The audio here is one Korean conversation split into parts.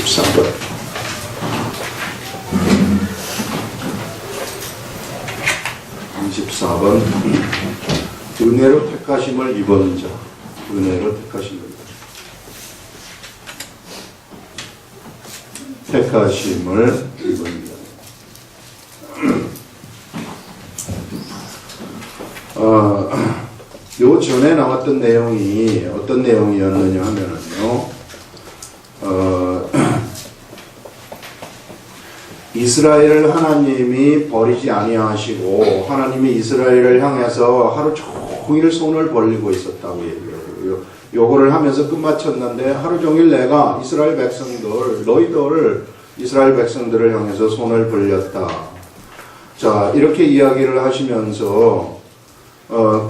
24번. 은혜로 택하심을 입은 자. 은혜로 택하심을 입은 자. 요 전에 나왔던 내용이 어떤 내용이었느냐 하면은요, 이스라엘을 하나님이 버리지 아니하시고 하나님이 이스라엘을 향해서 하루 종일 손을 벌리고 있었다고 얘기해요. 요거를 하면서 끝마쳤는데 하루 종일 내가 이스라엘 백성들, 너희들 이스라엘 백성들을 향해서 손을 벌렸다. 자, 이렇게 이야기를 하시면서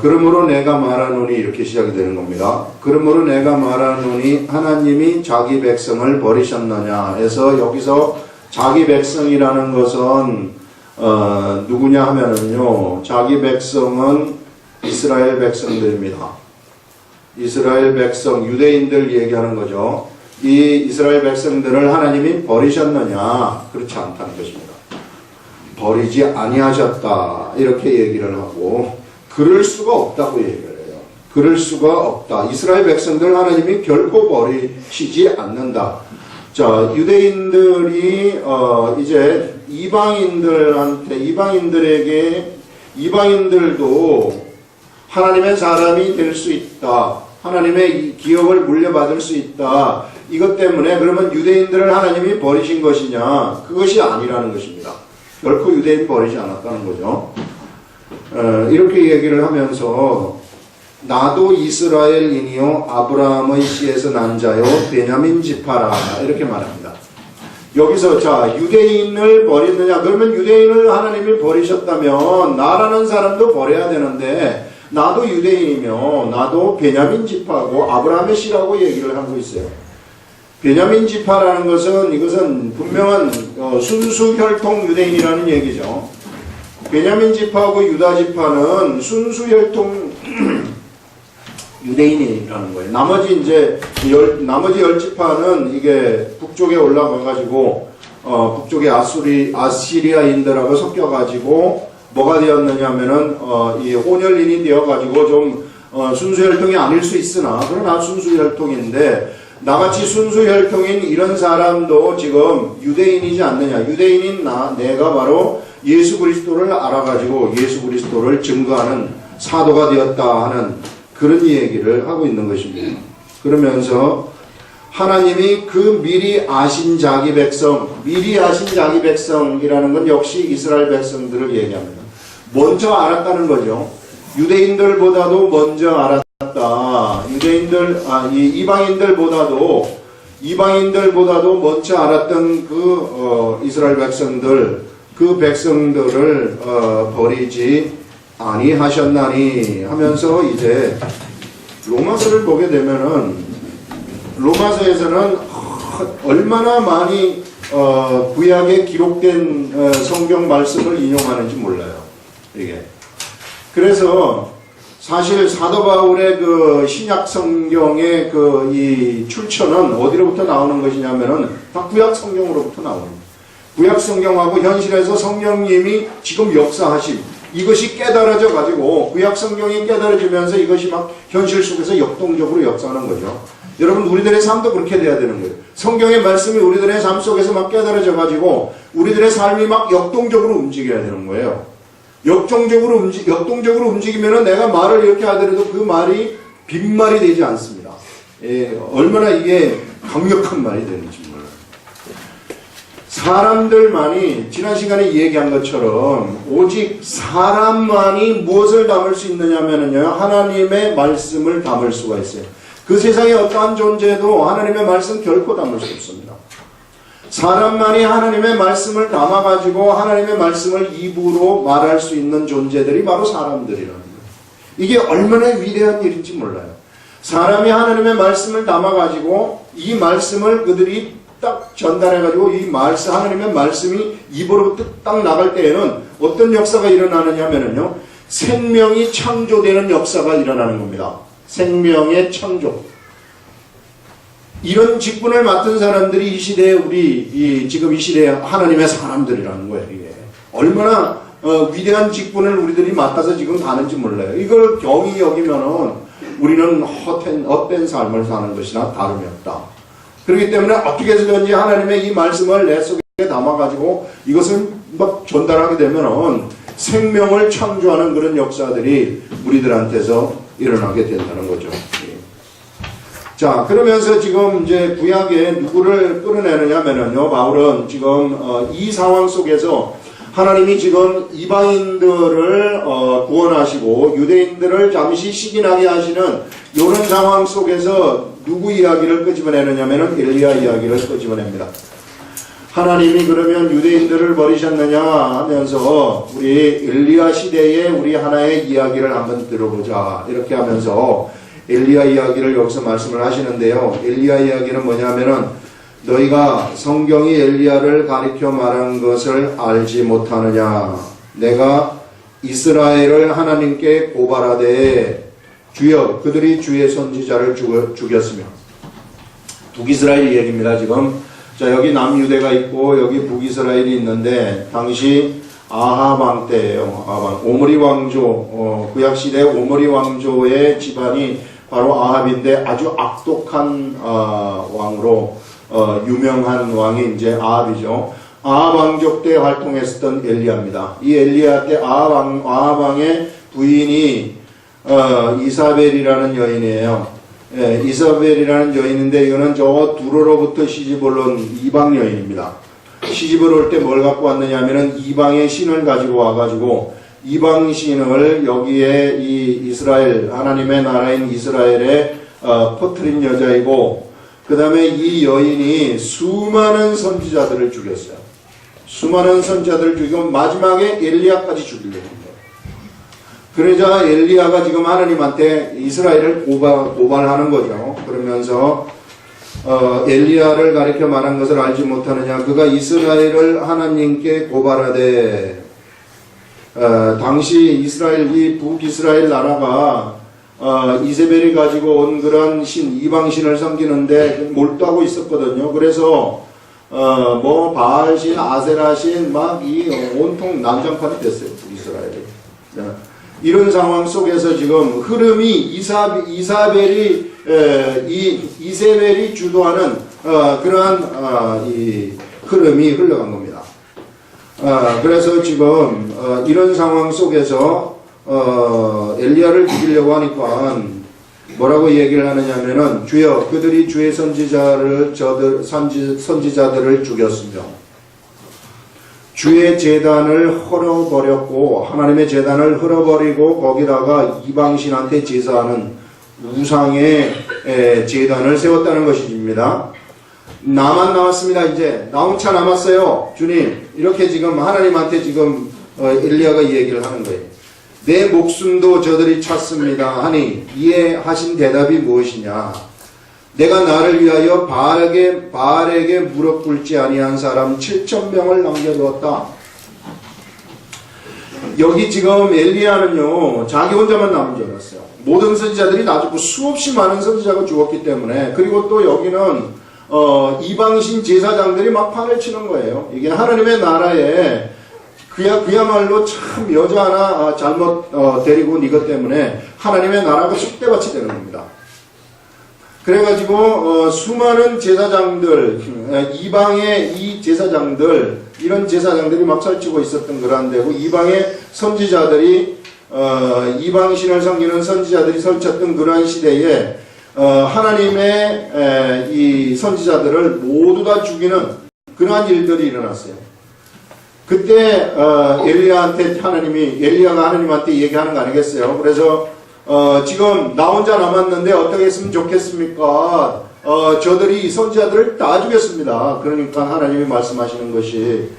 그러므로 내가 말하노니 이렇게 시작이 되는 겁니다. 그러므로 내가 말하노니 하나님이 자기 백성을 버리셨느냐 해서 여기서 자기 백성이라는 것은 누구냐 하면은요, 자기 백성은 이스라엘 백성들입니다. 이스라엘 백성, 유대인들 얘기하는 거죠. 이 이스라엘 백성들을 하나님이 버리셨느냐? 그렇지 않다는 것입니다. 버리지 아니하셨다 이렇게 얘기를 하고, 그럴 수가 없다고 얘기를 해요. 그럴 수가 없다. 이스라엘 백성들 하나님이 결코 버리시지 않는다. 자, 유대인들이 이제 이방인들도 하나님의 사람이 될 수 있다. 하나님의 기업을 물려받을 수 있다. 이것 때문에 그러면 유대인들을 하나님이 버리신 것이냐? 그것이 아니라는 것입니다. 결코 유대인 버리지 않았다는 거죠. 이렇게 얘기를 하면서 나도 이스라엘인이요 아브라함의 씨에서 난 자요 베냐민 지파라 이렇게 말합니다. 여기서 자, 유대인을 버리느냐? 그러면 유대인을 하나님이 버리셨다면 나라는 사람도 버려야 되는데, 나도 유대인이며 나도 베냐민 지파고 아브라함의 씨라고 얘기를 하고 있어요. 베냐민 지파라는 것은 이것은 분명한 순수 혈통 유대인이라는 얘기죠. 베냐민 지파하고 유다 지파는 순수 혈통 유대인이라는 거예요. 나머지 나머지 10지파는 이게 북쪽에 올라가가지고 북쪽의 아시리아인들하고 섞여가지고 뭐가 되었느냐면은 이 혼혈인이 되어가지고 좀 순수 혈통이 아닐 수 있으나 그러나 순수 혈통인데, 나같이 순수 혈통인 이런 사람도 지금 유대인이지 않느냐? 유대인인 내가 바로 예수 그리스도를 알아가지고 예수 그리스도를 증거하는 사도가 되었다 하는 그런 얘기를 하고 있는 것입니다. 그러면서 하나님이 그 미리 아신 자기 백성이라는 건 역시 이스라엘 백성들을 얘기합니다. 먼저 알았다는 거죠. 유대인들보다도 먼저 알았다. 이방인들보다도 먼저 알았던 그 이스라엘 백성들, 그 백성들을 버리지 아니하셨나니 하면서 이제 로마서를 보게 되면은 로마서에서는 얼마나 많이 구약에 기록된 성경 말씀을 인용하는지 몰라요. 이게. 그래서 사실 사도 바울의 그 신약 성경의 그 이 출처는 어디로부터 나오는 것이냐면은 다 구약 성경으로부터 나옵니다. 구약 성경하고 현실에서 성령님이 지금 역사하신 이것이 깨달아져 가지고 구약 성경이 깨달아지면서 이것이 막 현실 속에서 역동적으로 역사하는 거죠. 여러분, 우리들의 삶도 그렇게 돼야 되는 거예요. 성경의 말씀이 우리들의 삶 속에서 막 깨달아져 가지고 우리들의 삶이 막 역동적으로 움직여야 되는 거예요. 역동적으로 움직이면은 내가 말을 이렇게 하더라도 그 말이 빈말이 되지 않습니다. 얼마나 이게 강력한 말이 되는지 몰라요. 사람들만이 지난 시간에 얘기한 것처럼 오직 사람만이 무엇을 담을 수 있느냐면요, 하나님의 말씀을 담을 수가 있어요. 그 세상에 어떠한 존재도 하나님의 말씀 결코 담을 수 없습니다. 사람만이 하나님의 말씀을 담아가지고 하나님의 말씀을 입으로 말할 수 있는 존재들이 바로 사람들이라는 거예요. 이게 얼마나 위대한 일인지 몰라요. 사람이 하나님의 말씀을 담아가지고 이 말씀을 그들이 딱 전달해가지고 하나님의 말씀이 입으로부터 딱 나갈 때에는 어떤 역사가 일어나느냐 하면요, 생명이 창조되는 역사가 일어나는 겁니다. 생명의 창조. 이런 직분을 맡은 사람들이 이 시대에 지금 이 시대에 하나님의 사람들이라는 거예요. 이게 얼마나 위대한 직분을 우리들이 맡아서 지금 가는지 몰라요. 이걸 경히 여기면은 우리는 헛된 삶을 사는 것이나 다름이 없다. 그렇기 때문에 어떻게 해서든지 하나님의 이 말씀을 내 속에 담아가지고 이것을 막 전달하게 되면은 생명을 창조하는 그런 역사들이 우리들한테서 일어나게 된다는 거죠. 자, 그러면서 지금 이제 구약에 누구를 끌어내느냐면요, 바울은 지금 이 상황 속에서 하나님이 지금 이방인들을 구원하시고 유대인들을 잠시 시기나게 하시는 이런 상황 속에서 누구 이야기를 끄집어내느냐면은 엘리야 이야기를 끄집어냅니다. 하나님이 그러면 유대인들을 버리셨느냐 하면서 우리 엘리야 시대에 우리 하나의 이야기를 한번 들어보자 이렇게 하면서 엘리야 이야기를 여기서 말씀을 하시는데요. 엘리야 이야기는 뭐냐면은 너희가 성경이 엘리야를 가리켜 말한 것을 알지 못하느냐. 내가 이스라엘을 하나님께 고발하되 주여 그들이 주의 선지자를 죽였으며. 북이스라엘 얘기입니다. 지금 자 여기 남유대가 있고 여기 북이스라엘이 있는데 당시 아합 왕 때예요. 아합 오므리 왕조 구약시대 오므리 왕조의 집안이 바로 아합인데 아주 악독한 왕으로 유명한 왕이 이제 아합이죠. 아합 왕족 때 활동했었던 엘리야입니다. 이 엘리야 때 아합 왕의 부인이 이사벨이라는 여인이에요. 예, 이사벨이라는 여인인데 이거는 저 두로로부터 시집을 온 이방 여인입니다. 시집을 올 때 뭘 갖고 왔느냐 하면은 이방의 신을 가지고 와가지고 이방 신을 여기에 이 이스라엘 하나님의 나라인 이스라엘에 퍼뜨린 여자이고 그 다음에 이 여인이 수많은 선지자들을 죽였어요. 수많은 선지자들을 죽이고 마지막에 엘리야까지 죽이려고 합니다. 그러자 엘리야가 지금 하나님한테 이스라엘을 고발하는 거죠. 그러면서 엘리야를 가리켜 말한 것을 알지 못하느냐. 그가 이스라엘을 하나님께 고발하되 당시 이스라엘 이 북이스라엘 나라가 이세벨이 가지고 온 그런 이방신을 섬기는데 몰두하고 있었거든요. 그래서 뭐 바알신, 아세라신 막 이 온통 난장판이 됐어요. 북이스라엘이. 이런 상황 속에서 지금 흐름이 이세벨이 주도하는 그러한 이 흐름이 흘러간 겁니다. 그래서 지금 이런 상황 속에서 엘리야를 죽이려고 하니까 뭐라고 얘기를 하느냐면은 주여 그들이 주의 선지자들을 죽였으며 주의 제단을 헐어버렸고 하나님의 제단을 헐어버리고 거기다가 이방신한테 제사하는 우상의 제단을 세웠다는 것입니다. 나만 남았습니다. 이제 나 혼자 남았어요. 주님 이렇게 지금 하나님한테 지금 엘리야가 이 얘기를 하는 거예요. 내 목숨도 저들이 찾습니다 하니 이에 하신 대답이 무엇이냐. 내가 나를 위하여 바알에게 무릎 꿇지 아니한 사람 7,000명을 남겨두었다. 여기 지금 엘리야는요 자기 혼자만 남은 줄 알았어요. 모든 선지자들이 다 죽고 수없이 많은 선지자가 죽었기 때문에 그리고 또 여기는 이방신 제사장들이 막 판을 치는 거예요. 이게 하나님의 나라에 그야말로 참 여자 하나 잘못 데리고 온 이것 때문에 하나님의 나라가 쑥대밭이 되는 겁니다. 그래가지고 수많은 제사장들 이방의 이 제사장들 이런 제사장들이 막 설치고 있었던 그런 데고 이방의 선지자들이 이방신을 섬기는 선지자들이 설쳤던 그러한 시대에 하나님의 이 선지자들을 모두 다 죽이는 그러한 일들이 일어났어요. 그때 엘리야가 하나님한테 얘기하는 거 아니겠어요? 그래서 지금 나 혼자 남았는데 어떻게 했으면 좋겠습니까? 저들이 선지자들을 다 죽였습니다. 그러니까 하나님이 말씀하시는 것이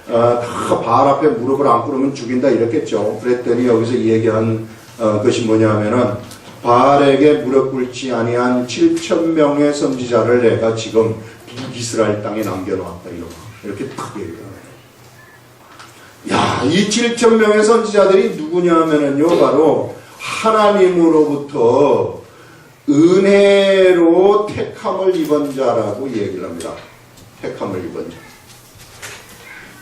다 바알 앞에 무릎을 안 꿇으면 죽인다 이랬겠죠. 그랬더니 여기서 얘기한 것이 뭐냐면은 바알에게 무릎 꿇지 아니한 7,000명의 선지자를 내가 지금 북이스라엘 땅에 남겨놓았다 이렇게 딱 얘기해요. 야, 이 7,000명의 선지자들이 누구냐 하면은요 바로 하나님으로부터 은혜로 택함을 입은 자라고 얘기를 합니다. 택함을 입은 자.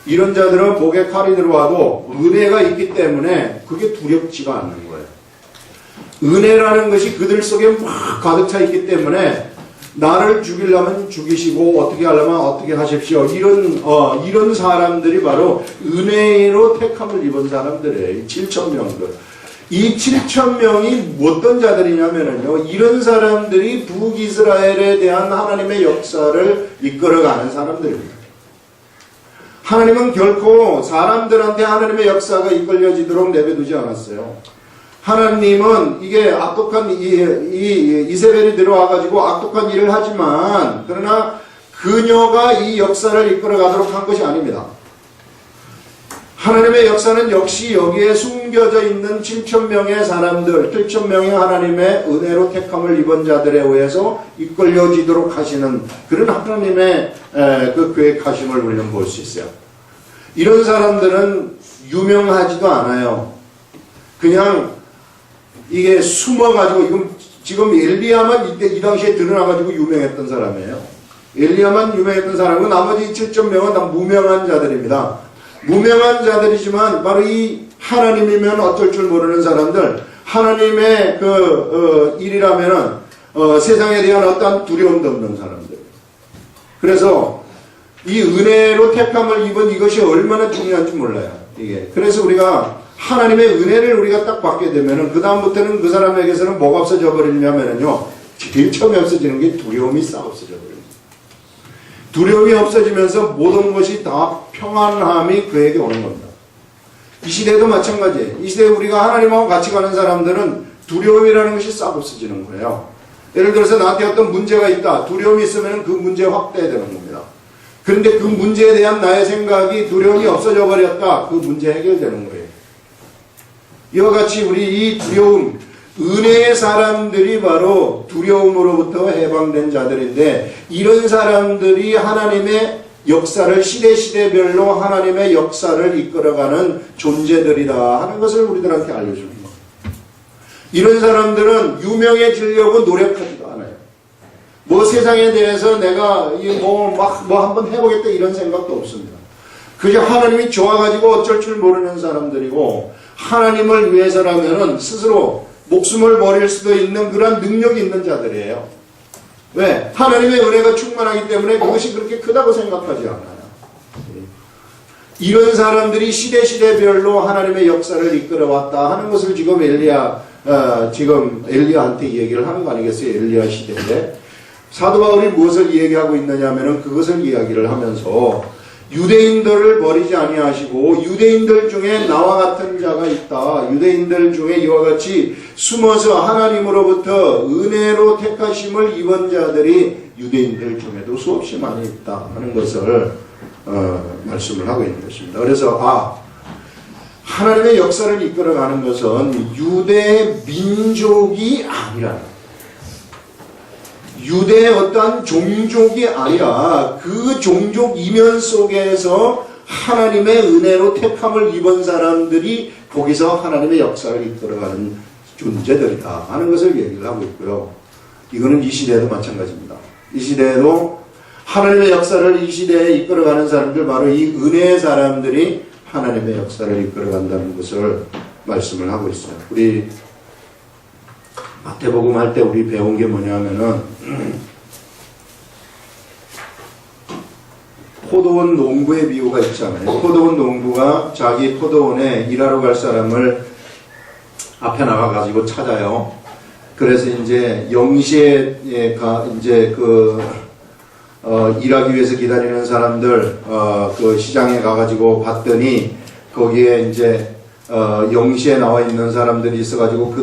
이런 자들은 목에 칼이 들어와도 은혜가 있기 때문에 그게 두렵지가 않는 거예요. 은혜라는 것이 그들 속에 막 가득 차 있기 때문에 나를 죽이려면 죽이시고 어떻게 하려면 어떻게 하십시오. 이런 사람들이 바로 은혜로 택함을 입은 사람들이에요. 7,000명들. 이 7,000명이 어떤 자들이냐면요. 이런 사람들이 북이스라엘에 대한 하나님의 역사를 이끌어가는 사람들입니다. 하나님은 결코 사람들한테 하나님의 역사가 이끌려지도록 내버려두지 않았어요. 하나님은 이게 악독한 이세벨이 들어와가지고 악독한 일을 하지만 그러나 그녀가 이 역사를 이끌어가도록 한 것이 아닙니다. 하나님의 역사는 역시 여기에 숨겨져 있는 7,000명의 사람들, 7,000명의 하나님의 은혜로 택함을 입은 자들에 의해서 이끌려지도록 하시는 그런 하나님의 그 계획하심을 우리는 볼 수 있어요. 이런 사람들은 유명하지도 않아요. 그냥 이게 숨어가지고 지금 엘리야만 이 당시에 드러나가지고 유명했던 사람이에요. 엘리야만 유명했던 사람은 나머지 7,000명은 다 무명한 자들입니다. 무명한 자들이지만 바로 이 하나님이면 어쩔 줄 모르는 사람들, 하나님의 일이라면은 세상에 대한 어떤 두려움도 없는 사람들. 그래서 이 은혜로 택함을 입은 이것이 얼마나 중요한지 몰라요. 이게. 그래서 우리가 하나님의 은혜를 우리가 딱 받게 되면은 그 다음부터는 그 사람에게서는 뭐가 없어져 버리냐면은요, 제일 처음에 없어지는 게 두려움이 싹 없어져 버립니다. 두려움이 없어지면서 모든 것이 다 평안함이 그에게 오는 겁니다. 이 시대도 마찬가지예요. 이 시대에 우리가 하나님하고 같이 가는 사람들은 두려움이라는 것이 싹 없어지는 거예요. 예를 들어서 나한테 어떤 문제가 있다. 두려움이 있으면 그 문제 확대되는 겁니다. 그런데 그 문제에 대한 나의 생각이 두려움이 없어져 버렸다. 그 문제 해결되는 거예요. 이와 같이 우리 이 두려움, 은혜의 사람들이 바로 두려움으로부터 해방된 자들인데 이런 사람들이 하나님의 역사를 시대별로 하나님의 역사를 이끌어가는 존재들이다 하는 것을 우리들한테 알려주는 거예요. 이런 사람들은 유명해지려고 노력하지도 않아요. 뭐 세상에 대해서 내가 뭐 한번 해보겠다 이런 생각도 없습니다. 그저 하나님이 좋아가지고 어쩔 줄 모르는 사람들이고 하나님을 위해서라면은 스스로 목숨을 버릴 수도 있는 그런 능력이 있는 자들이에요. 왜? 하나님의 은혜가 충만하기 때문에 그것이 그렇게 크다고 생각하지 않아요. 이런 사람들이 시대별로 하나님의 역사를 이끌어왔다 하는 것을 지금 엘리야한테 얘기를 하는 거 아니겠어요? 엘리야 시대인데 사도 바울이 무엇을 얘기하고 있느냐면은 그것을 이야기를 하면서 유대인들을 버리지 아니하시고 유대인들 중에 나와 같은 자가 있다. 유대인들 중에 이와 같이 숨어서 하나님으로부터 은혜로 택하심을 입은 자들이 유대인들 중에도 수없이 많이 있다 하는 것을 말씀을 하고 있는 것입니다. 그래서 하나님의 역사를 이끌어가는 것은 유대 민족이 아니라 유대의 어떠한 종족이 아니라 그 종족 이면 속에서 하나님의 은혜로 택함을 입은 사람들이 거기서 하나님의 역사를 이끌어가는 존재들이다 하는 것을 얘기를 하고 있고요. 이거는 이 시대에도 마찬가지입니다. 이 시대에도 하나님의 역사를 이 시대에 이끌어가는 사람들, 바로 이 은혜의 사람들이 하나님의 역사를 이끌어간다는 것을 말씀을 하고 있어요. 우리 마태복음 할 때 우리 배운 게 뭐냐면은 포도원 농부의 비유가 있잖아요. 포도원 농부가 자기 포도원에 일하러 갈 사람을 앞에 나가가지고 찾아요. 그래서 이제 영시에 일하기 위해서 기다리는 사람들 그 시장에 가가지고 봤더니 거기에 이제 영시에 나와 있는 사람들이 있어가지고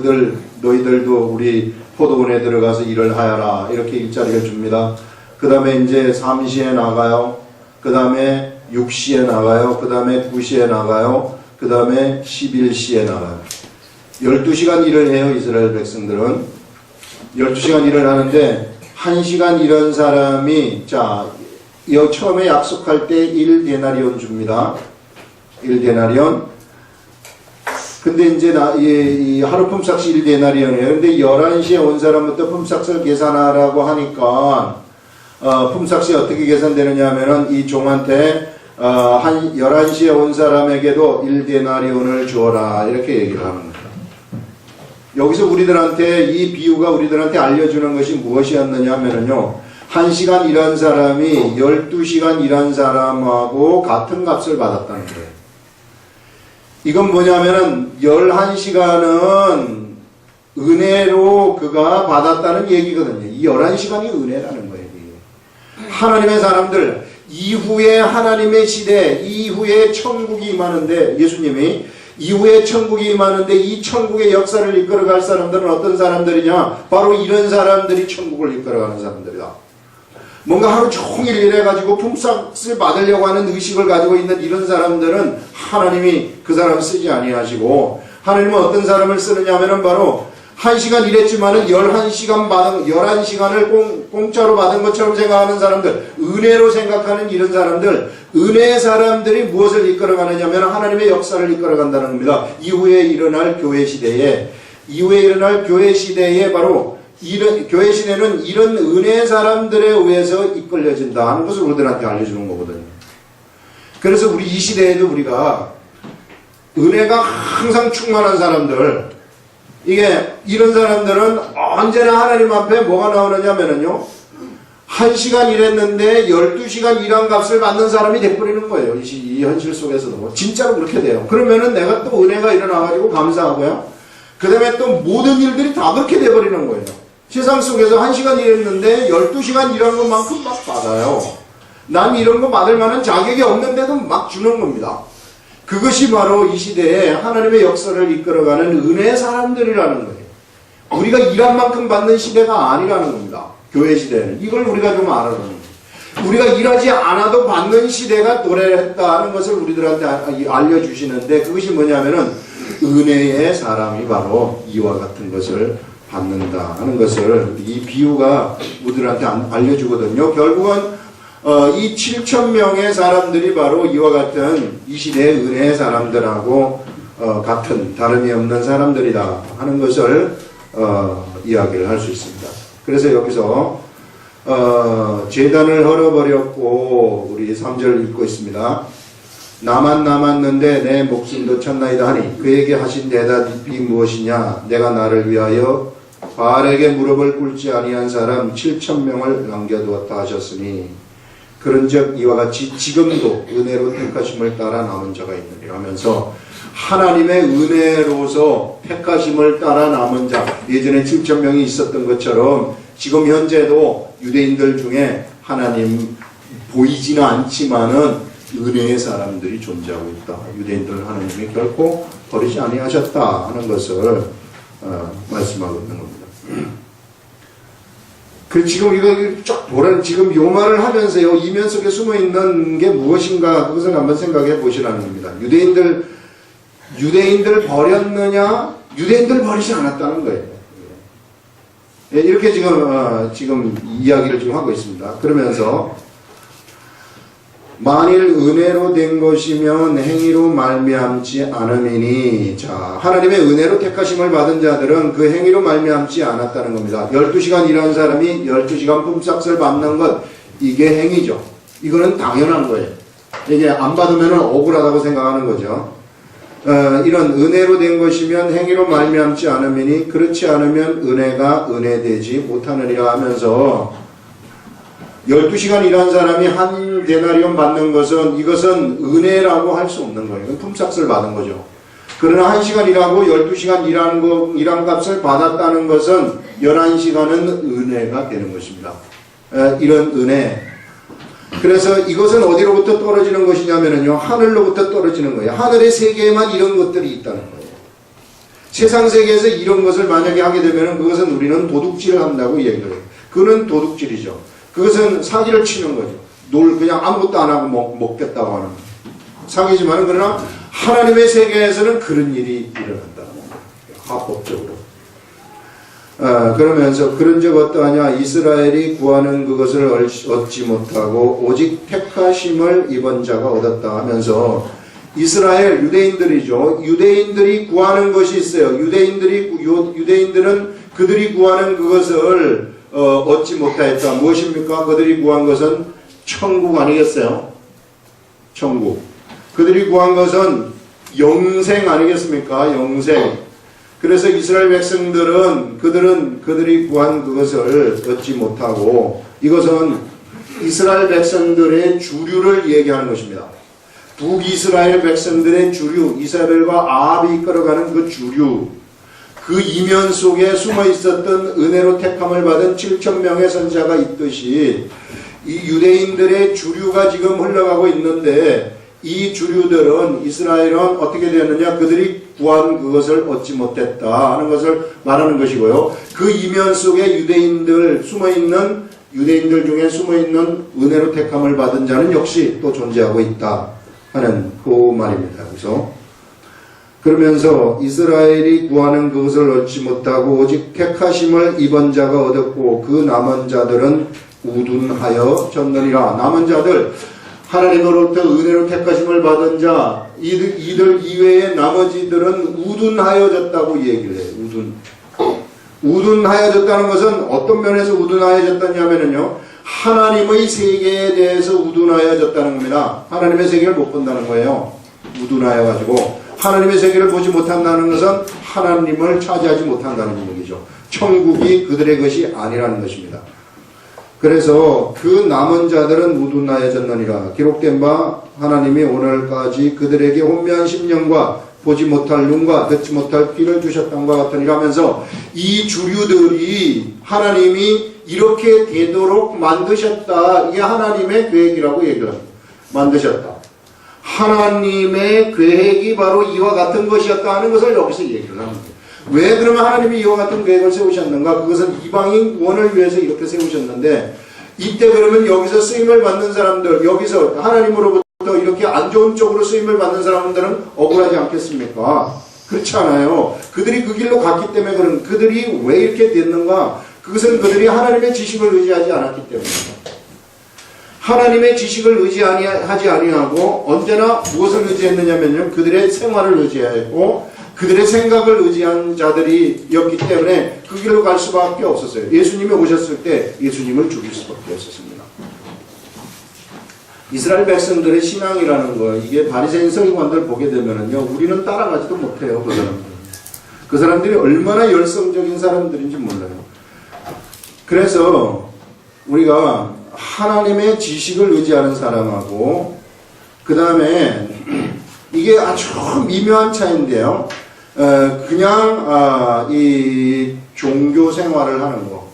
너희들도 우리 포도원에 들어가서 일을 하여라 이렇게 일자리를 줍니다. 그 다음에 이제 3시에 나가요. 그 다음에 6시에 나가요. 그 다음에 2시에 나가요. 그 다음에 11시에 나가요. 12시간 일을 해요. 이스라엘 백성들은 12시간 일을 하는데 1시간 일한 사람이 처음에 약속할 때 1데나리온 줍니다. 1데나리온. 근데 이제 이 하루 품삯이 1데나리온이에요. 근데 11시에 온 사람부터 품삯을 계산하라고 하니까 품삯이 어떻게 계산되느냐 하면은 이 종한테 한 11시에 온 사람에게도 1데나리온을 주어라 이렇게 얘기를 하는 겁니다. 여기서 우리들한테 이 비유가 우리들한테 알려주는 것이 무엇이었느냐 하면은요, 1시간 일한 사람이 12시간 일한 사람하고 같은 값을 받았다는 거예요. 이건 뭐냐면은 11시간은 은혜로 그가 받았다는 얘기거든요. 이 11시간이 은혜라는 거예요. 하나님의 사람들, 이후에 하나님의 시대, 이후에 천국이 임하는데, 예수님이 이후에 천국이 임하는데 이 천국의 역사를 이끌어갈 사람들은 어떤 사람들이냐? 바로 이런 사람들이 천국을 이끌어가는 사람들이다. 뭔가 하루 종일 일해가지고 품삯을 받으려고 하는 의식을 가지고 있는 이런 사람들은 하나님이 그 사람을 쓰지 아니하시고, 하나님은 어떤 사람을 쓰느냐 하면은 바로 1시간 일했지만은 11시간을 공짜로 받은 것처럼 생각하는 사람들, 은혜로 생각하는 이런 사람들, 은혜의 사람들이 무엇을 이끌어가느냐 하면 하나님의 역사를 이끌어간다는 겁니다. 이후에 일어날 교회 시대에 바로 교회 시대는 이런 은혜의 사람들에 의해서 이끌려진다 하는 것을 우리들한테 알려주는 거거든요. 그래서 우리 이 시대에도 우리가 은혜가 항상 충만한 사람들, 이런 사람들은 언제나 하나님 앞에 뭐가 나오느냐면요, 1시간 일했는데 12시간 일한 값을 받는 사람이 돼버리는 거예요. 이 현실 속에서도. 진짜로 그렇게 돼요. 그러면은 내가 또 은혜가 일어나가지고 감사하고요. 그 다음에 또 모든 일들이 다 그렇게 돼버리는 거예요. 세상 속에서 1시간 일했는데 12시간 일한 것만큼 막 받아요. 난 이런 거 받을 만한 자격이 없는데도 막 주는 겁니다. 그것이 바로 이 시대에 하나님의 역사를 이끌어가는 은혜의 사람들이라는 거예요. 우리가 일한 만큼 받는 시대가 아니라는 겁니다. 교회 시대는. 이걸 우리가 좀 알아야 합니다. 우리가 일하지 않아도 받는 시대가 도래했다는 것을 우리들한테 알려주시는데, 그것이 뭐냐면은 은혜의 사람이 바로 이와 같은 것을 받는다 하는 것을 이 비유가 우리들한테 알려주거든요. 결국은 이 7,000명의 사람들이 바로 이와 같은 이 시대의 은혜의 사람들하고 같은, 다름이 없는 사람들이다 하는 것을 이야기를 할 수 있습니다. 그래서 여기서 제단을 헐어버렸고, 우리 3절 읽고 있습니다. 나만 남았는데 내 목숨도 쳤나이다 하니 그에게 하신 대답이 무엇이냐? 내가 나를 위하여 바알에게 무릎을 꿇지 아니한 사람 7,000명을 남겨두었다 하셨으니, 그런즉 이와 같이 지금도 은혜로 택하심을 따라 남은 자가 있느니 하면서, 하나님의 은혜로서 택하심을 따라 남은 자, 예전에 7,000명이 있었던 것처럼 지금 현재도 유대인들 중에 하나님 보이지는 않지만은 은혜의 사람들이 존재하고 있다. 유대인들을 하나님이 결코 버리지 아니하셨다 하는 것을 말씀하고 있는 겁니다. 그 지금 이거 쫙 지금 요 말을 하면서요, 이면 속에 숨어 있는 게 무엇인가, 그것을 한번 생각해 보시라는 겁니다. 유대인들 버렸느냐? 유대인들 버리지 않았다는 거예요. 이렇게 지금 이야기를 지금 하고 있습니다. 그러면서 만일 은혜로 된 것이면 행위로 말미암지 않음이니, 자, 하나님의 은혜로 택하심을 받은 자들은 그 행위로 말미암지 않았다는 겁니다. 12시간 일한 사람이 12시간 품삯을 받는 것, 이게 행위죠. 이거는 당연한 거예요. 이게 안 받으면 억울하다고 생각하는 거죠. 이런 은혜로 된 것이면 행위로 말미암지 않음이니 그렇지 않으면 은혜가 은혜되지 못하느니라 하면서, 12시간 일한 사람이 한 데나리온 받는 것은, 이것은 은혜라고 할 수 없는 거예요. 이건 품삯을 받은 거죠. 그러나 1시간 일하고 12시간 일한 값을 받았다는 것은 11시간은 은혜가 되는 것입니다. 이런 은혜. 그래서 이것은 어디로부터 떨어지는 것이냐면요, 하늘로부터 떨어지는 거예요. 하늘의 세계에만 이런 것들이 있다는 거예요. 세상 세계에서 이런 것을 만약에 하게 되면 그것은 우리는 도둑질을 한다고 얘기를 해요. 그는 도둑질이죠. 그것은 사기를 치는 거죠. 그냥 아무것도 안 하고 먹겠다고 하는 거예요. 사기지만, 그러나 하나님의 세계에서는 그런 일이 일어난다는 거예요. 합법적으로. 그러면서 그런즉 어떠하냐? 이스라엘이 구하는 그것을 얻지 못하고 오직 택하심을 입은 자가 얻었다 하면서, 이스라엘 유대인들이죠. 유대인들이 구하는 것이 있어요. 유대인들은 그들이 구하는 그것을 얻지 못하였다. 무엇입니까? 그들이 구한 것은 천국 아니겠어요? 천국. 그들이 구한 것은 영생 아니겠습니까? 영생. 그래서 이스라엘 백성들은 그들이 구한 그것을 얻지 못하고, 이것은 이스라엘 백성들의 주류를 얘기하는 것입니다. 북이스라엘 백성들의 주류, 이사벨과 아합이 이끌어가는 그 주류, 그 이면 속에 숨어 있었던 은혜로 택함을 받은 7,000명의 선지자가 있듯이 이 유대인들의 주류가 지금 흘러가고 있는데, 이 주류들은, 이스라엘은 어떻게 되었느냐? 그들이 구한 그것을 얻지 못했다 하는 것을 말하는 것이고요. 그 이면 속에 유대인들 중에 숨어있는 은혜로 택함을 받은 자는 역시 또 존재하고 있다 하는 그 말입니다. 그러면서 이스라엘이 구하는 그것을 얻지 못하고 오직 택하심을 입은 자가 얻었고 그 남은 자들은 우둔하여 졌느니라. 남은 자들, 하나님으로부터 은혜로 택하심을 받은 자, 이들 이외의 나머지들은 우둔하여졌다고 얘기를 해요. 우둔하여졌다는 것은 어떤 면에서 우둔하여졌다냐면요, 하나님의 세계에 대해서 우둔하여졌다는 겁니다. 하나님의 세계를 못 본다는 거예요. 우둔하여가지고 하나님의 세계를 보지 못한다는 것은 하나님을 차지하지 못한다는 얘기죠. 천국이 그들의 것이 아니라는 것입니다. 그래서 그 남은 자들은 우둔하여졌느니라. 기록된 바 하나님이 오늘까지 그들에게 혼미한 심령과 보지 못할 눈과 듣지 못할 귀를 주셨던과 같으니라 하면서, 이 주류들이 하나님이 이렇게 되도록 만드셨다. 이게 하나님의 계획이라고 얘기를 합니다. 만드셨다. 하나님의 계획이 바로 이와 같은 것이었다 하는 것을 여기서 얘기를 합니다. 왜 그러면 하나님이 이와 같은 계획을 세우셨는가? 그것은 이방인 구원을 위해서 이렇게 세우셨는데, 이때 그러면 여기서 쓰임을 받는 사람들, 여기서 하나님으로부터 이렇게 안 좋은 쪽으로 쓰임을 받는 사람들은 억울하지 않겠습니까? 그렇지 않아요. 그들이 그 길로 갔기 때문에. 그런 그들이 왜 이렇게 됐는가? 그것은 그들이 하나님의 지식을 의지하지 않았기 때문입니다. 하나님의 지식을 의지하지 아니하고 언제나 무엇을 의지했느냐면요, 그들의 생활을 의지하였고 그들의 생각을 의지한 자들이었기 때문에 그 길로 갈 수밖에 없었어요. 예수님이 오셨을 때 예수님을 죽일 수밖에 없었습니다. 이스라엘 백성들의 신앙이라는 거, 이게 바리새인 서기관들 보게 되면은요, 우리는 따라가지도 못해요. 그 사람들이 얼마나 열성적인 사람들인지 몰라요. 그래서 우리가 하나님의 지식을 의지하는 사람하고, 그 다음에 이게 아주 미묘한 차이인데요, 그냥 이 종교 생활을 하는 거,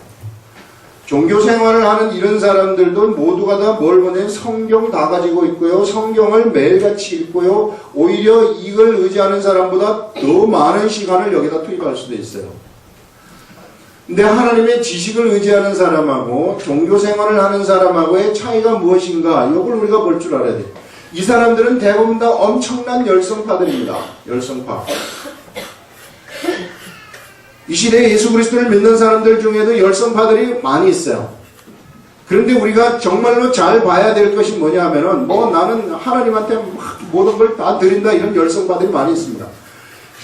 종교 생활을 하는 이런 사람들도 모두가 다 뭘 보냐면 성경 다 가지고 있고요, 성경을 매일같이 읽고요, 오히려 이걸 의지하는 사람보다 더 많은 시간을 여기다 투입할 수도 있어요. 근데 하나님의 지식을 의지하는 사람하고 종교 생활을 하는 사람하고의 차이가 무엇인가, 이걸 우리가 볼 줄 알아야 돼요. 이 사람들은 대부분 다 엄청난 열성파들입니다. 열성파. 이 시대에 예수 그리스도를 믿는 사람들 중에도 열성파들이 많이 있어요. 그런데 우리가 정말로 잘 봐야 될 것이 뭐냐 하면은, 나는 하나님한테 모든 걸 다 드린다, 이런 열성파들이 많이 있습니다.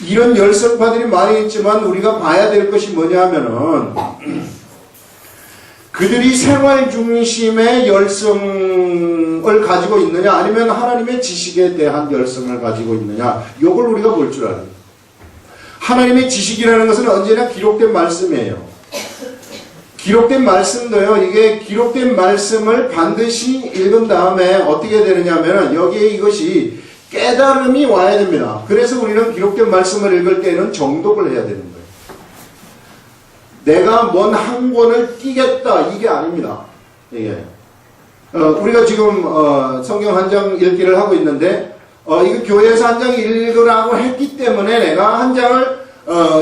이런 열성파들이 많이 있지만 우리가 봐야 될 것이 뭐냐 하면은, 그들이 생활 중심의 열성을 가지고 있느냐, 아니면 하나님의 지식에 대한 열성을 가지고 있느냐, 이걸 우리가 볼 줄 알아요. 하나님의 지식이라는 것은 언제나 기록된 말씀이에요. 기록된 말씀도요, 이게 기록된 말씀을 반드시 읽은 다음에 어떻게 되느냐 하면 여기에 이것이 깨달음이 와야 됩니다. 그래서 우리는 기록된 말씀을 읽을 때는 정독을 해야 되는 거예요. 내가 뭔 한 권을 띄겠다, 이게 아닙니다. 이게 우리가 지금 성경 한 장 읽기를 하고 있는데, 이거 교회에서 한 장 읽으라고 했기 때문에 내가 한 장을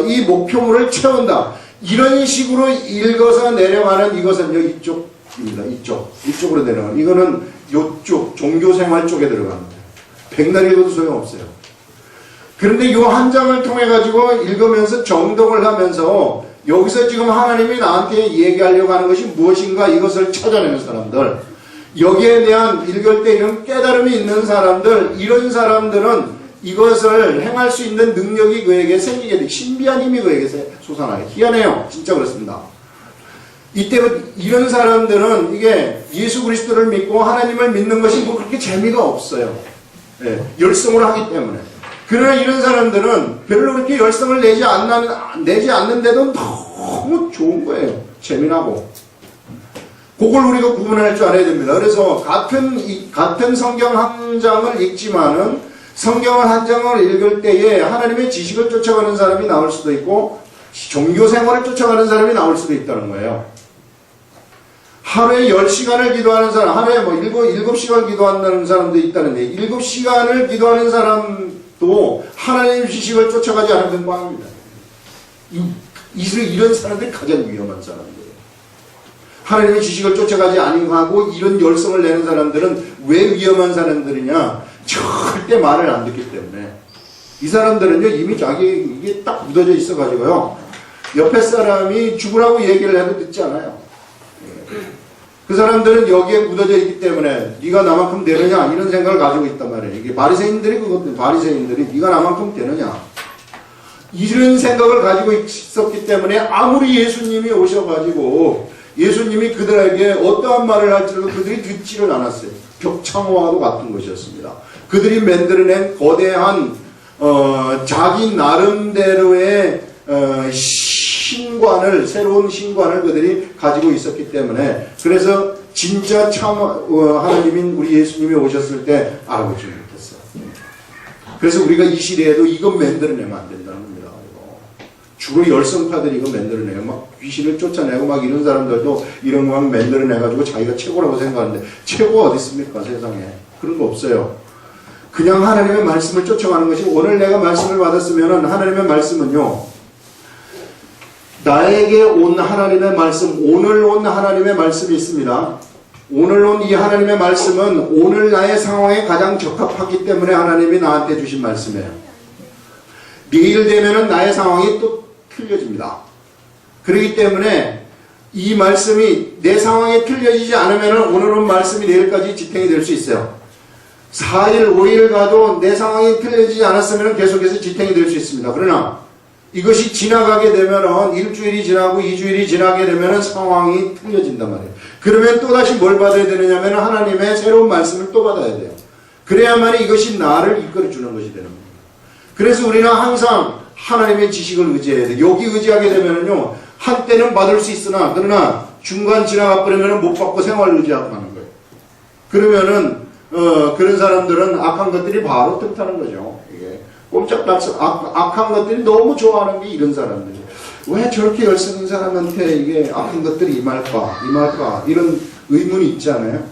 이 목표물을 채운다, 이런 식으로 읽어서 내려가는 이것은요, 이쪽입니다. 이쪽으로 내려가는, 이거는 이쪽 종교생활 쪽에 들어갑니다. 백날 읽어도 소용없어요. 그런데 이 한 장을 통해 가지고 읽으면서 정독을 하면서 여기서 지금 하나님이 나한테 얘기하려고 하는 것이 무엇인가, 이것을 찾아내는 사람들, 여기에 대한 읽을 때 이런 깨달음이 있는 사람들, 이런 사람들은 이것을 행할 수 있는 능력이 그에게 생기게 돼. 신비한 힘이 그에게 솟아나요. 희한해요. 진짜 그렇습니다. 이때 이런 사람들은 이게 예수 그리스도를 믿고 하나님을 믿는 것이 뭐 그렇게 재미가 없어요. 예, 열성을 하기 때문에. 그러나 이런 사람들은 별로 그렇게 열성을 내지 않는데도 너무 좋은 거예요. 재미나고. 그걸 우리가 구분할 줄 알아야 됩니다. 그래서 같은 성경 한 장을 읽지만은 성경을 한 장을 읽을 때에 하나님의 지식을 쫓아가는 사람이 나올 수도 있고 종교 생활을 쫓아가는 사람이 나올 수도 있다는 거예요. 하루에 10시간을 기도하는 사람, 하루에 뭐 7시간 기도한다는 사람도 있다는데 7시간을 기도하는 사람도 하나님의 지식을 쫓아가지 않는 꽝입니다. 이런 사람들이 가장 위험한 사람들이에요. 하나님의 지식을 쫓아가지 아니하고 이런 열성을 내는 사람들은 왜 위험한 사람들이냐? 절대 말을 안 듣기 때문에. 이 사람들은요, 이미 이게 딱 묻어져 있어가지고요, 옆에 사람이 죽으라고 얘기를 해도 듣지 않아요. 그 사람들은 여기에 묻어져 있기 때문에 네가 나만큼 되느냐 이런 생각을 가지고 있단 말이에요. 이게 바리새인들이 네가 나만큼 되느냐 이런 생각을 가지고 있었기 때문에 아무리 예수님이 오셔가지고 예수님이 그들에게 어떠한 말을 할지라도 그들이 듣지를 않았어요. 벽창호와도 같은 것이었습니다. 그들이 만들어낸 거대한 자기 나름대로의 새로운 신관을 그들이 가지고 있었기 때문에, 그래서 진짜 참 하나님인 우리 예수님이 오셨을 때 알아보지 못했어요. 그래서 우리가 이 시대에도 이거 만들어내면 안 된다는 겁니다. 주로 열성파들이 이거 만들어내요. 막 귀신을 쫓아내고 막 이런 사람들도 이런 거 막 만들어내가지고 자기가 최고라고 생각하는데 최고가 어디 있습니까? 세상에. 그런 거 없어요. 그냥 하나님의 말씀을 쫓아가는 것이, 오늘 내가 말씀을 받았으면 하나님의 말씀은요, 나에게 온 하나님의 말씀, 오늘 온 하나님의 말씀이 있습니다. 오늘 온 이 하나님의 말씀은 오늘 나의 상황에 가장 적합하기 때문에 하나님이 나한테 주신 말씀이에요. 내일 되면은 나의 상황이 또 틀려집니다. 그렇기 때문에 이 말씀이 내 상황에 틀려지지 않으면 오늘 온 말씀이 내일까지 지탱이 될 수 있어요. 4일, 5일 가도 내 상황이 틀려지지 않았으면 계속해서 지탱이 될 수 있습니다. 그러나 이것이 지나가게 되면은 일주일이 지나고 2주일이 지나게 되면은 상황이 틀려진단 말이에요. 그러면 또다시 뭘 받아야 되느냐면 하나님의 새로운 말씀을 또 받아야 돼요. 그래야만 이것이 나를 이끌어주는 것이 되는 겁니다. 그래서 우리는 항상 하나님의 지식을 의지해야 돼요. 여기 의지하게 되면은요, 한때는 받을 수 있으나, 그러나 중간 지나가 버리면은 못 받고 생활을 의지하고 하는 거예요. 그러면은, 그런 사람들은 악한 것들이 바로 틈타는 거죠. 꼼짝달싹 악한 것들이 너무 좋아하는 게 이런 사람들이에요. 왜 저렇게 열성인 사람한테 이게 악한 것들이 임할까 이런 의문이 있잖아요.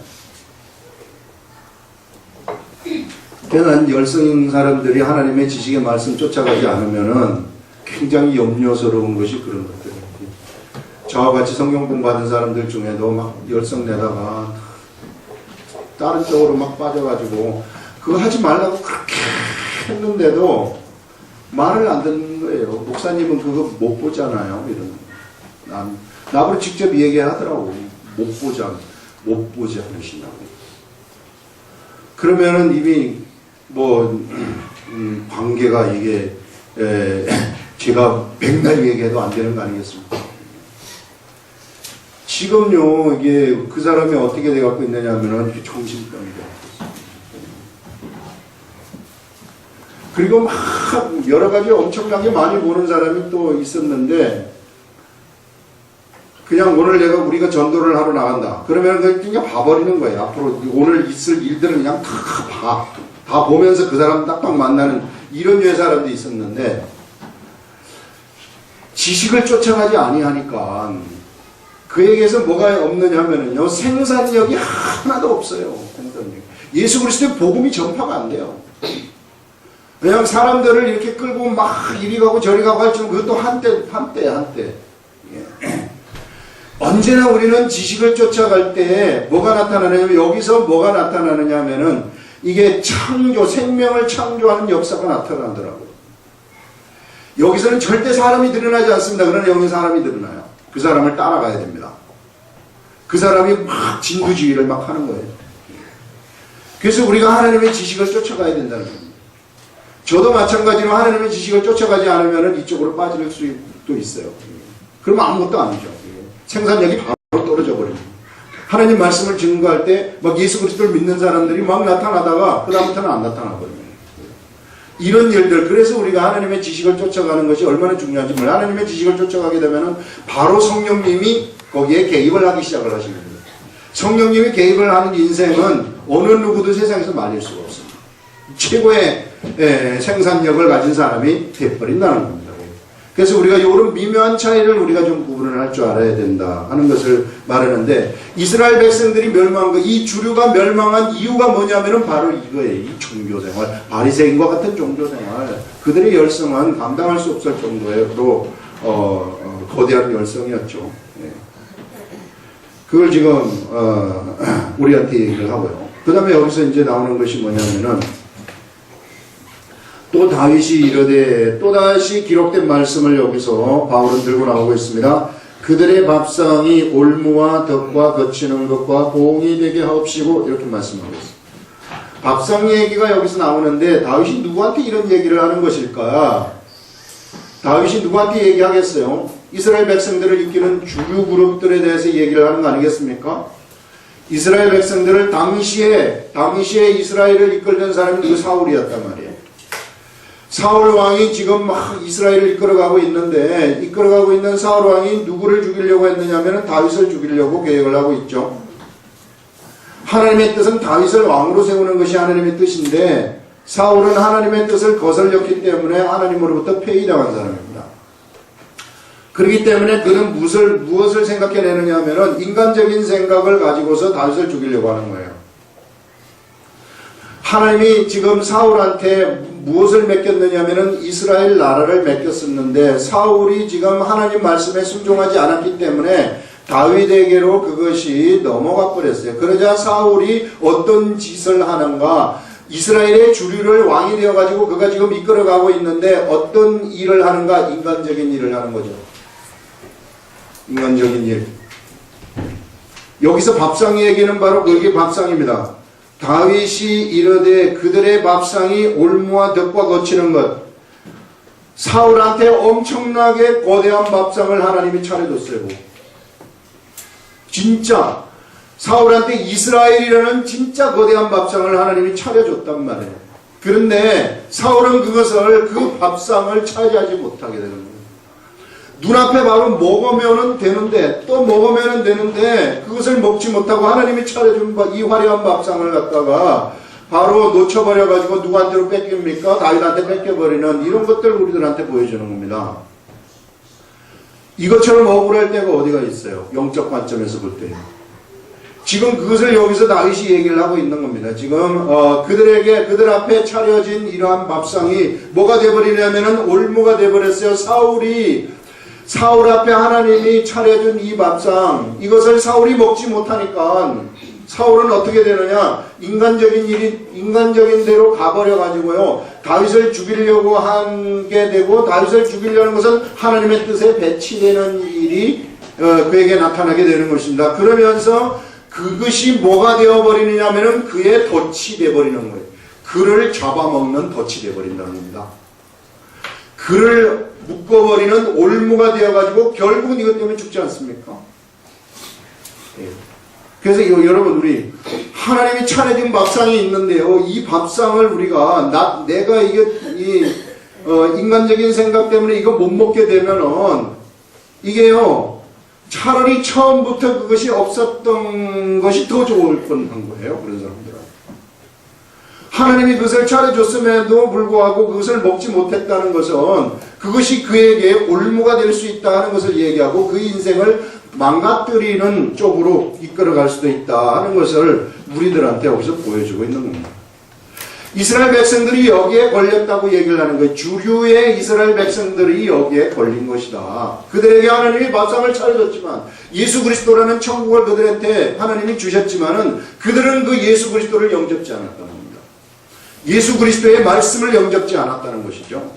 그러나 열성인 사람들이 하나님의 지식의 말씀 쫓아가지 않으면은 굉장히 염려스러운 것이 그런 것들이에요. 저와 같이 성경 공부하는 사람들 중에도 막 열성 내다가 다른 쪽으로 막 빠져가지고 그거 하지 말라고 그렇게 했는데도 말을 안 듣는 거예요. 목사님은 그거 못 보잖아요. 이런. 나보고 직접 얘기하더라고. 못 보자 그러시냐고. 그러면은 이미 관계가 이게 제가 백날 얘기해도 안 되는 거 아니겠습니까? 지금요, 이게 그 사람이 어떻게 돼갖고 있느냐 하면은 정신병이죠. 그리고 막 여러 가지 엄청나게 많이 보는 사람이 또 있었는데, 그냥 오늘 우리가 전도를 하러 나간다. 그러면 그냥 봐버리는 거예요. 앞으로 오늘 있을 일들은 그냥 다 보면서 그 사람 딱딱 만나는 이런 류의 사람도 있었는데, 지식을 쫓아가지 아니하니까 그에게서 뭐가 없느냐 하면은요, 생산력이 하나도 없어요. 생산력. 예수 그리스도의 복음이 전파가 안 돼요. 그냥 사람들을 이렇게 끌고 막 이리 가고 저리 가고 할 줄은 그것도 한때. 예. 언제나 우리는 지식을 쫓아갈 때 뭐가 나타나느냐면, 여기서 뭐가 나타나느냐 하면은 이게 생명을 창조하는 역사가 나타나더라고요. 여기서는 절대 사람이 드러나지 않습니다. 그러나 여기 사람이 드러나요. 그 사람을 따라가야 됩니다. 그 사람이 막 진두지휘를 막 하는 거예요. 그래서 우리가 하나님의 지식을 쫓아가야 된다는 겁니다. 저도 마찬가지로 하나님의 지식을 쫓아가지 않으면 이쪽으로 빠질 수도 있어요. 그러면 아무것도 아니죠. 생산력이 바로 떨어져 버립니다. 하나님 말씀을 증거할 때 막 예수 그리스도를 믿는 사람들이 막 나타나다가 그 다음부터는 안 나타나 버립니다. 이런 일들, 그래서 우리가 하나님의 지식을 쫓아가는 것이 얼마나 중요한지 몰라요. 하나님의 지식을 쫓아가게 되면 바로 성령님이 거기에 개입을 하기 시작을 하십니다. 성령님이 개입을 하는 인생은 어느 누구도 세상에서 말릴 수가 없습니다. 최고의 생산력을 가진 사람이 되어버린다는 겁니다. 그래서 우리가 이런 미묘한 차이를 우리가 좀 구분을 할 줄 알아야 된다 하는 것을 말하는데, 이스라엘 백성들이 멸망한 것, 이 주류가 멸망한 이유가 뭐냐면은 바로 이거예요. 이 종교생활, 바리새인과 같은 종교생활, 그들의 열성은 감당할 수 없을 정도로 거대한 열성이었죠. 그걸 지금 우리한테 얘기를 하고요. 그 다음에 여기서 이제 나오는 것이 뭐냐면은, 또 다윗이 이르되, 또다시 기록된 말씀을 여기서 바울은 들고 나오고 있습니다. 그들의 밥상이 올무와 덕과 거치는 것과 봉이 되게 하옵시고, 이렇게 말씀하고 있습니다. 밥상 얘기가 여기서 나오는데 다윗이 누구한테 이런 얘기를 하는 것일까? 다윗이 누구한테 얘기하겠어요? 이스라엘 백성들을 이끄는 주류 그룹들에 대해서 얘기를 하는 거 아니겠습니까? 이스라엘 백성들을 당시에 이스라엘을 이끌던 사람이 그 사울이었단 말이에요. 사울 왕이 지금 막 이스라엘을 이끌어가고 있는 사울 왕이 누구를 죽이려고 했느냐면 다윗을 죽이려고 계획을 하고 있죠. 하나님의 뜻은 다윗을 왕으로 세우는 것이 하나님의 뜻인데, 사울은 하나님의 뜻을 거슬렸기 때문에 하나님으로부터 폐위당한 사람입니다. 그렇기 때문에 그는 무엇을 생각해내느냐 하면은 인간적인 생각을 가지고서 다윗을 죽이려고 하는 거예요. 하나님이 지금 사울한테 무엇을 맡겼느냐면은 이스라엘 나라를 맡겼었는데, 사울이 지금 하나님 말씀에 순종하지 않았기 때문에 다윗에게로 그것이 넘어가 버렸어요. 그러자 사울이 어떤 짓을 하는가, 이스라엘의 주류를 왕이 되어가지고 그가 지금 이끌어가고 있는데 어떤 일을 하는가, 인간적인 일을 하는 거죠. 인간적인 일. 여기서 밥상 얘기는 바로 그게 밥상입니다. 다윗이 이르되 그들의 밥상이 올무와 덕과 거치는 것. 사울한테 엄청나게 거대한 밥상을 하나님이 차려줬어요. 진짜 사울한테 이스라엘이라는 진짜 거대한 밥상을 하나님이 차려줬단 말이에요. 그런데 사울은 그 밥상을 차지하지 못하게 되는 거예요. 눈앞에 바로 먹으면 되는데, 또 먹으면 되는데 그것을 먹지 못하고 하나님이 차려준 이 화려한 밥상을 갖다가 바로 놓쳐버려가지고 누구한테로 뺏깁니까? 다윗한테 뺏겨버리는 이런 것들을 우리들한테 보여주는 겁니다. 이것처럼 억울할 때가 어디가 있어요? 영적 관점에서 볼 때. 지금 그것을 여기서 다윗이 얘기를 하고 있는 겁니다. 지금 그들 앞에 차려진 이러한 밥상이 뭐가 되어버리냐면은 올무가 되어버렸어요. 사울 앞에 하나님이 차려준 이 밥상, 이것을 사울이 먹지 못하니까 사울은 어떻게 되느냐, 인간적인 대로 가버려가지고요, 다윗을 죽이려고 하게 되고, 다윗을 죽이려는 것은 하나님의 뜻에 배치되는 일이 그에게 나타나게 되는 것입니다. 그러면서 그것이 뭐가 되어버리느냐 하면은 그의 덫이 되어버리는 거예요. 그를 잡아먹는 덫이 되어버린다는 겁니다. 그를 묶어버리는 올무가 되어가지고 결국은 이것 때문에 죽지 않습니까? 그래서 여러분, 우리 하나님이 차려진 밥상이 있는데요, 이 밥상을 우리가 내가 인간적인 생각 때문에 이거 못 먹게 되면은 이게요, 차라리 처음부터 그것이 없었던 것이 더 좋을 뻔한 거예요. 그런 사람들은 하나님이 그것을 차려줬음에도 불구하고 그것을 먹지 못했다는 것은 그것이 그에게 올무가 될 수 있다 하는 것을 얘기하고 그 인생을 망가뜨리는 쪽으로 이끌어갈 수도 있다 하는 것을 우리들한테 여기서 보여주고 있는 겁니다. 이스라엘 백성들이 여기에 걸렸다고 얘기를 하는 거예요. 주류의 이스라엘 백성들이 여기에 걸린 것이다. 그들에게 하나님이 밥상을 차려줬지만, 예수 그리스도라는 천국을 그들한테 하나님이 주셨지만은 그들은 그 예수 그리스도를 영접지 않았다는 겁니다. 예수 그리스도의 말씀을 영접지 않았다는 것이죠.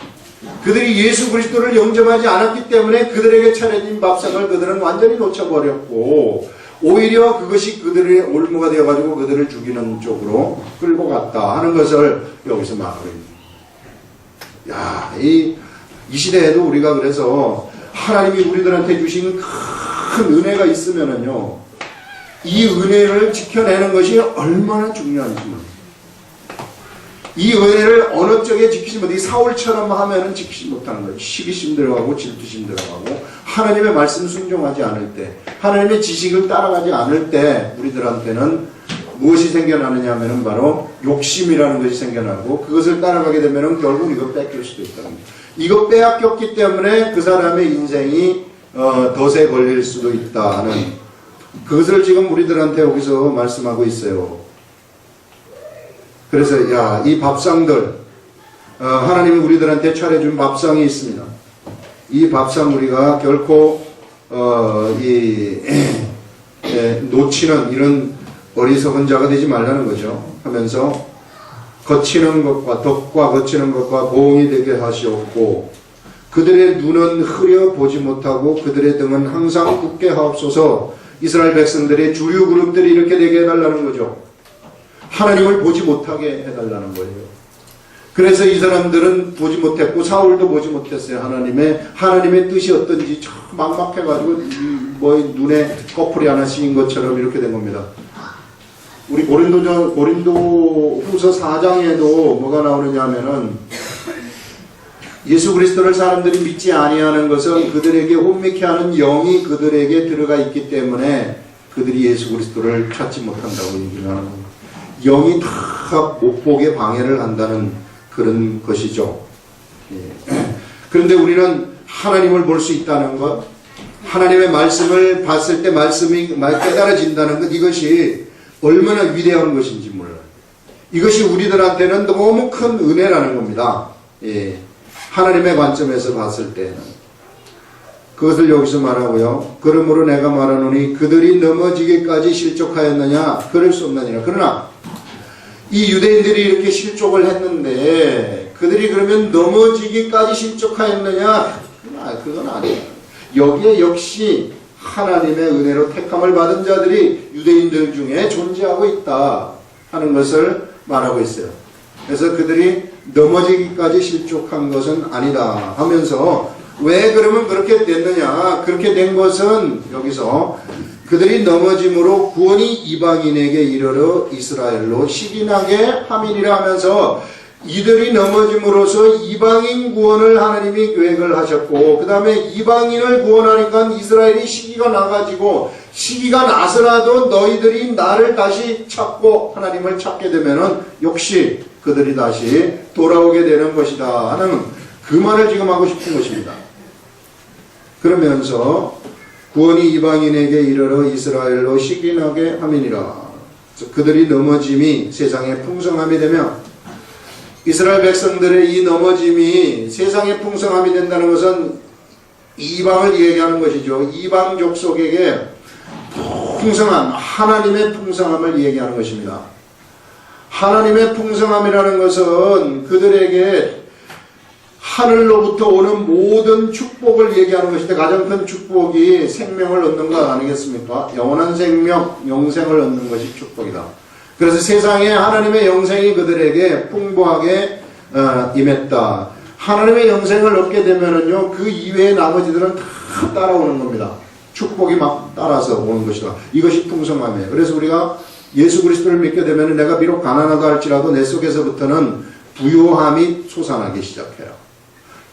그들이 예수 그리스도를 영접하지 않았기 때문에 그들에게 차려진 밥상을 그들은 완전히 놓쳐버렸고, 오히려 그것이 그들의 올무가 되어가지고 그들을 죽이는 쪽으로 끌고 갔다 하는 것을 여기서 말하고 있는. 야, 이 시대에도 우리가 그래서 하나님이 우리들한테 주신 큰 은혜가 있으면은요, 이 은혜를 지켜내는 것이 얼마나 중요한지 몰라요. 이 은혜를 어느 쪽에 지키지 못해 사울처럼 하면은 지키지 못하는 거예요. 시기심 들어가고 질투심 들어가고 하나님의 말씀 순종하지 않을 때, 하나님의 지식을 따라가지 않을 때 우리들한테는 무엇이 생겨나느냐 하면은 바로 욕심이라는 것이 생겨나고, 그것을 따라가게 되면은 결국 이거 뺏길 수도 있다는 거예요. 이거 빼앗겼기 때문에 그 사람의 인생이 덫에 걸릴 수도 있다는, 그것을 지금 우리들한테 여기서 말씀하고 있어요. 그래서 이 밥상들, 하나님이 우리들한테 차려준 밥상이 있습니다. 이 밥상 우리가 결코 놓치는 이런 어리석은 자가 되지 말라는 거죠. 하면서 거치는 것과 덕과 거치는 것과 보응이 되게 하시옵고, 그들의 눈은 흐려 보지 못하고 그들의 등은 항상 굳게 하옵소서. 이스라엘 백성들의 주류 그룹들이 이렇게 되게 해달라는 거죠. 하나님을 보지 못하게 해달라는 거예요. 그래서 이 사람들은 보지 못했고 사울도 보지 못했어요. 하나님의 뜻이 어떤지 참 막막해가지고 뭐 눈에 꺼풀이 하나 씌인 것처럼 이렇게 된 겁니다. 우리 고린도 후서 4장에도 뭐가 나오느냐 하면은, 예수 그리스도를 사람들이 믿지 아니하는 것은 그들에게 혼미케 하는 영이 그들에게 들어가 있기 때문에 그들이 예수 그리스도를 찾지 못한다고 얘기를 하는 겁니다. 영이 다 못 보게 방해를 한다는 그런 것이죠. 그런데 우리는 하나님을 볼 수 있다는 것, 하나님의 말씀을 봤을 때 말씀이 깨달아진다는 것, 이것이 얼마나 위대한 것인지 몰라요. 이것이 우리들한테는 너무 큰 은혜라는 겁니다. 하나님의 관점에서 봤을 때는. 그것을 여기서 말하고요. 그러므로 내가 말하노니 그들이 넘어지기까지 실족하였느냐? 그럴 수 없느니라. 그러나 이 유대인들이 이렇게 실족을 했는데 그들이 그러면 넘어지기까지 실족하였느냐? 그건 아니에요. 여기에 역시 하나님의 은혜로 택함을 받은 자들이 유대인들 중에 존재하고 있다 하는 것을 말하고 있어요. 그래서 그들이 넘어지기까지 실족한 것은 아니다 하면서, 왜 그러면 그렇게 됐느냐? 그렇게 된 것은 여기서 그들이 넘어짐으로 구원이 이방인에게 이르러 이스라엘로 시기나게 함이니라 하면서, 이들이 넘어짐으로써 이방인 구원을 하나님이 계획을 하셨고, 그 다음에 이방인을 구원하니까 이스라엘이 시기가 나가지고, 시기가 나서라도 너희들이 나를 다시 찾고 하나님을 찾게 되면은 역시 그들이 다시 돌아오게 되는 것이다 하는 그 말을 지금 하고 싶은 것입니다. 그러면서 구원이 이방인에게 이르러 이스라엘로 시기나게 함이니라. 그들이 넘어짐이 세상의 풍성함이 되며, 이스라엘 백성들의 이 넘어짐이 세상의 풍성함이 된다는 것은 이방을 얘기하는 것이죠. 이방 족속에게 풍성함, 하나님의 풍성함을 얘기하는 것입니다. 하나님의 풍성함이라는 것은 그들에게 하늘로부터 오는 모든 축복을 얘기하는 것인데, 가장 큰 축복이 생명을 얻는 것 아니겠습니까? 영원한 생명, 영생을 얻는 것이 축복이다. 그래서 세상에 하나님의 영생이 그들에게 풍부하게 임했다. 하나님의 영생을 얻게 되면은요, 그 이외의 나머지들은 다 따라오는 겁니다. 축복이 막 따라서 오는 것이다. 이것이 풍성함이에요. 그래서 우리가 예수 그리스도를 믿게 되면 내가 비록 가난하다 할지라도 내 속에서부터는 부요함이 솟아나기 시작해요.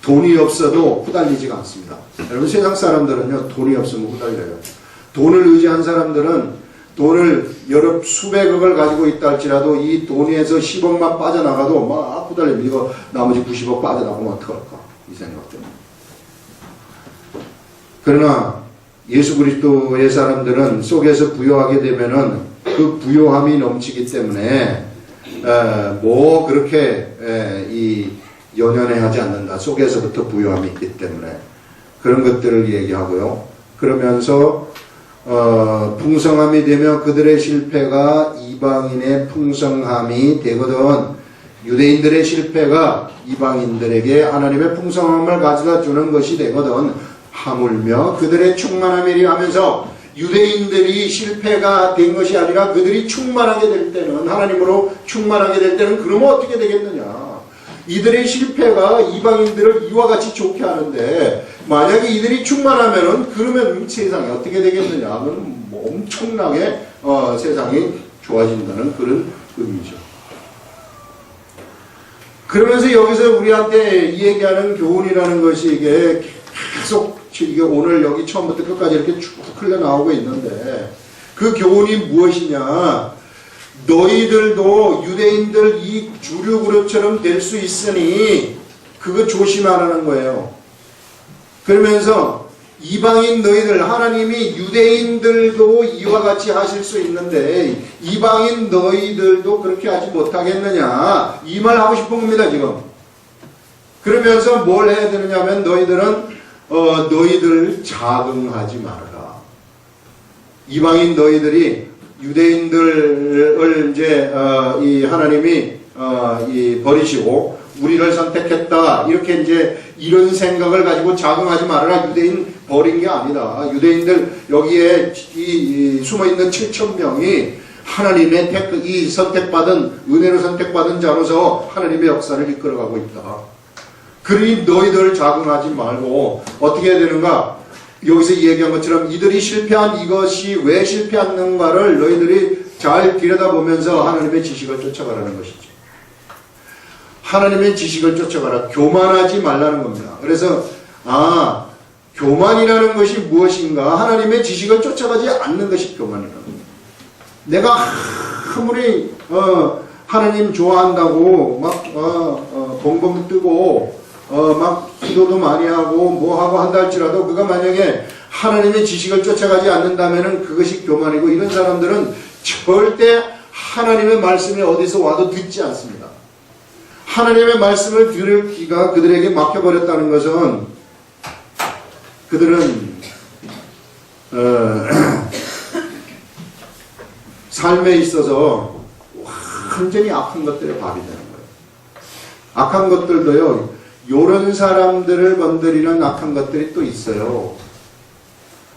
돈이 없어도 후달리지가 않습니다. 여러분, 세상 사람들은요, 돈이 없으면 후달려요. 돈을 의지한 사람들은 돈을 여러 수백억을 가지고 있다 할지라도 이 돈에서 10억만 빠져나가도 막 후달립니다. 이거 나머지 90억 빠져나가면 어떡할까? 이 생각 때문에. 그러나 예수 그리스도의 사람들은 속에서 부요하게 되면은 그 부요함이 넘치기 때문에 뭐 그렇게 연연해하지 않는다. 속에서부터 부요함이 있기 때문에 그런 것들을 얘기하고요. 그러면서 풍성함이 되며 그들의 실패가 이방인의 풍성함이 되거든. 유대인들의 실패가 이방인들에게 하나님의 풍성함을 가져다 주는 것이 되거든. 하물며 그들의 충만함이리 하면서 유대인들이 실패가 된 것이 아니라 그들이 충만하게 될 때는, 하나님으로 충만하게 될 때는 그러면 어떻게 되겠느냐. 이들의 실패가 이방인들을 이와 같이 좋게 하는데, 만약에 이들이 충만하면은 그러면 세상이 어떻게 되겠느냐. 그건 엄청나게 세상이 좋아진다는 그런 의미죠. 그러면서 여기서 우리한테 이 얘기하는 교훈이라는 것이 이게 계속 이게 오늘 여기 처음부터 끝까지 이렇게 쭉 흘러나오고 있는데, 그 교훈이 무엇이냐. 너희들도 유대인들 이 주류 그룹처럼 될 수 있으니 그거 조심하라는 거예요. 그러면서 이방인 너희들, 하나님이 유대인들도 이와 같이 하실 수 있는데 이방인 너희들도 그렇게 하지 못하겠느냐, 이 말 하고 싶은 겁니다 지금. 그러면서 뭘 해야 되느냐 하면 너희들 자긍하지 말아라. 이방인 너희들이 유대인들을 이제 이 하나님이 버리시고 우리를 선택했다, 이렇게 이제 이런 생각을 가지고 자긍하지 말아라. 유대인 버린 게 아니다. 유대인들 여기에 숨어 있는 7,000명이 하나님의 이 선택받은, 은혜로 선택받은 자로서 하나님의 역사를 이끌어가고 있다. 그러니 너희들 자긍하지 말고 어떻게 해야 되는가? 여기서 얘기한 것처럼 이들이 실패한 이것이 왜 실패했는가를 너희들이 잘 들여다보면서 하나님의 지식을 쫓아가라는 것이죠. 하나님의 지식을 쫓아가라. 교만하지 말라는 겁니다. 그래서 교만이라는 것이 무엇인가? 하나님의 지식을 쫓아가지 않는 것이 교만이라는 겁니다. 내가 아무리 하나님 좋아한다고 막 벙벙 뜨고 막 기도도 많이 하고 뭐 하고 한다 할지라도 그가 만약에 하나님의 지식을 쫓아가지 않는다면은 그것이 교만이고, 이런 사람들은 절대 하나님의 말씀이 어디서 와도 듣지 않습니다. 하나님의 말씀을 들을 귀가 그들에게 막혀버렸다는 것은 그들은 삶에 있어서 완전히 악한 것들에 밥이 되는 거예요. 악한 것들도요, 요런 사람들을 건드리는 악한 것들이 또 있어요.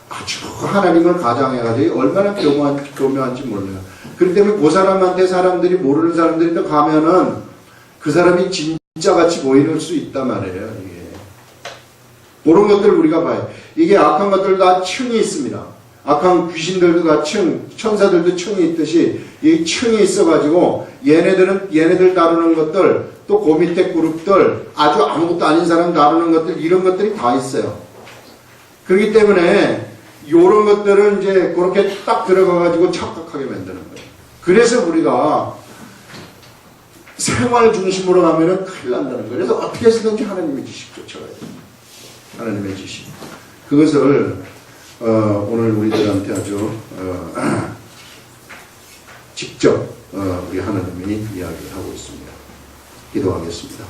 아주 하나님을 가장해가지고 얼마나 교묘한지 몰라요. 그렇기 때문에 그 사람한테 사람들이, 모르는 사람들이 또 가면은 그 사람이 진짜같이 보이는 수 있단 말이에요. 이게. 그런 것들을 우리가 봐요. 이게 악한 것들 다 층이 있습니다. 악한 귀신들도 다 층, 천사들도 층이 있듯이 이 층이 있어가지고 얘네들 다루는 것들, 또 그 밑에 그룹들, 아주 아무것도 아닌 사람 다루는 것들, 이런 것들이 다 있어요. 그렇기 때문에 이런 것들을 이제 그렇게 딱 들어가가지고 착각하게 만드는 거예요. 그래서 우리가 생활 중심으로 가면은 큰일 난다는 거예요. 그래서 어떻게 해서든지 하나님의 지식 쫓아가야 돼요. 하나님의 지식. 그것을 오늘 우리들한테 아주 직접 우리 하나님이 이야기하고 있습니다. 기도하겠습니다.